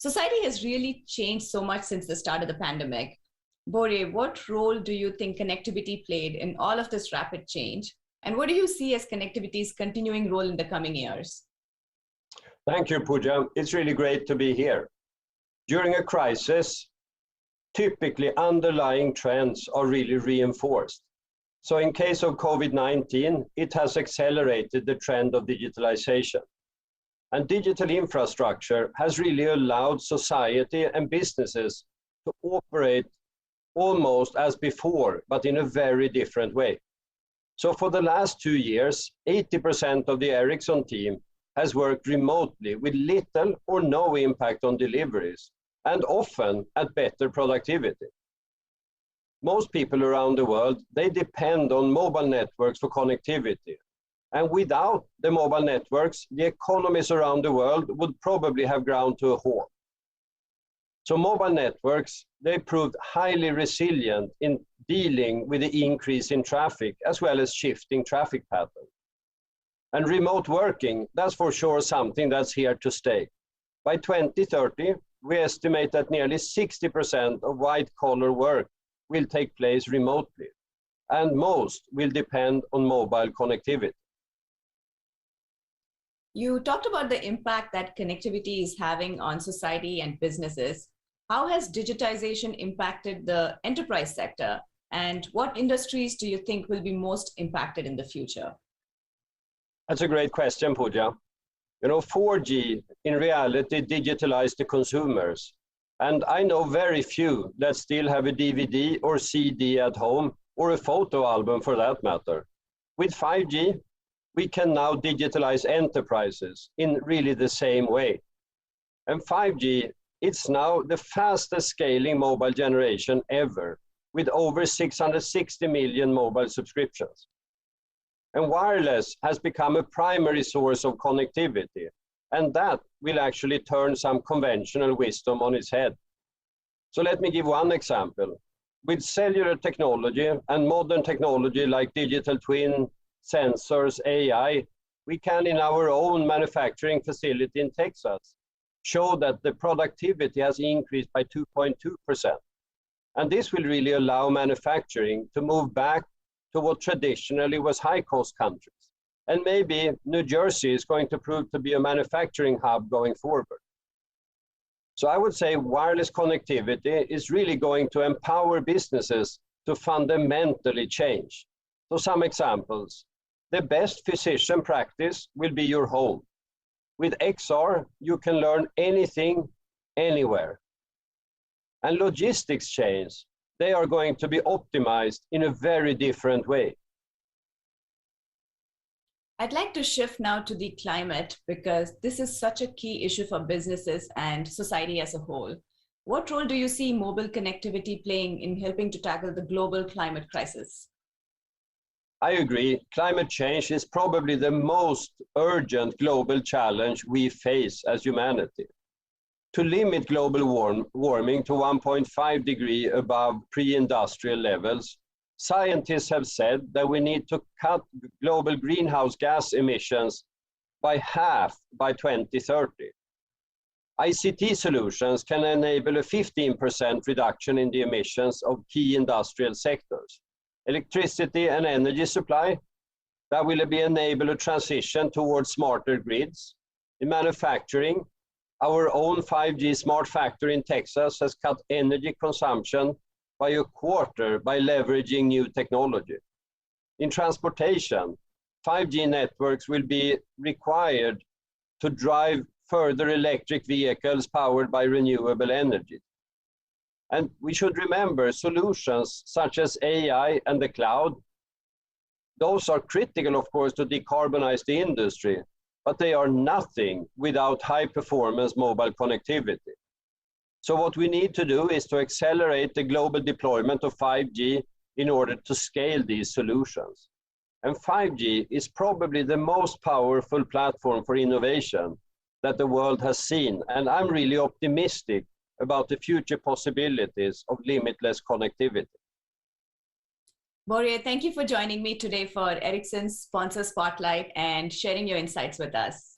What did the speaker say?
Society has really changed so much since the start of the pandemic. Börje, what role do you think connectivity played in all of this rapid change? And what do you see as connectivity's continuing role in the coming years? Thank you, Pooja. It's really great to be here. During a crisis, typically underlying trends are really reinforced. So in case of COVID-19, it has accelerated the trend of digitalization. And digital infrastructure has really allowed society and businesses to operate almost as before, but in a very different way. So for the last 2 years, 80% of the Ericsson team has worked remotely with little or no impact on deliveries, and often at better productivity. Most people around the world, they depend on mobile networks for connectivity. And without the mobile networks, the economies around the world would probably have ground to a halt. So mobile networks, they proved highly resilient in dealing with the increase in traffic as well as shifting traffic patterns. And remote working, that's for sure something that's here to stay. By 2030, we estimate that nearly 60% of white-collar work will take place remotely, and most will depend on mobile connectivity. You talked about the impact that connectivity is having on society and businesses. How has digitization impacted the enterprise sector, and what industries do you think will be most impacted in the future? That's a great question, Pooja. 4G in reality digitalized the consumers. And I know very few that still have a DVD or CD at home, or a photo album for that matter. With 5G, we can now digitalize enterprises in really the same way. And 5G, it's now the fastest scaling mobile generation ever, with over 660 million mobile subscriptions. And wireless has become a primary source of connectivity, and that will actually turn some conventional wisdom on its head. So let me give one example. With cellular technology and modern technology like digital twin, sensors, AI, we can in our own manufacturing facility in Texas show that the productivity has increased by 2.2%. And this will really allow manufacturing to move back to what traditionally was high-cost countries. And maybe New Jersey is going to prove to be a manufacturing hub going forward. So I would say wireless connectivity is really going to empower businesses to fundamentally change. So some examples. The best physician practice will be your home. With XR, you can learn anything, anywhere. And logistics chains, they are going to be optimized in a very different way. I'd like to shift now to the climate, because this is such a key issue for businesses and society as a whole. What role do you see mobile connectivity playing in helping to tackle the global climate crisis? I agree. Climate change is probably the most urgent global challenge we face as humanity. To limit global warming to 1.5 degrees above pre-industrial levels, scientists have said that we need to cut global greenhouse gas emissions by half by 2030. ICT solutions can enable a 15% reduction in the emissions of key industrial sectors. Electricity and energy supply, that will enable a transition towards smarter grids. In manufacturing, our own 5G smart factory in Texas has cut energy consumption by a quarter by leveraging new technology. In transportation, 5G networks will be required to drive further electric vehicles powered by renewable energy. And we should remember solutions such as AI and the cloud. Those are critical, of course, to decarbonize the industry, but they are nothing without high-performance mobile connectivity. So what we need to do is to accelerate the global deployment of 5G in order to scale these solutions. And 5G is probably the most powerful platform for innovation that the world has seen. And I'm really optimistic about the future possibilities of limitless connectivity. Börje, thank you for joining me today for Ericsson's Sponsor Spotlight and sharing your insights with us.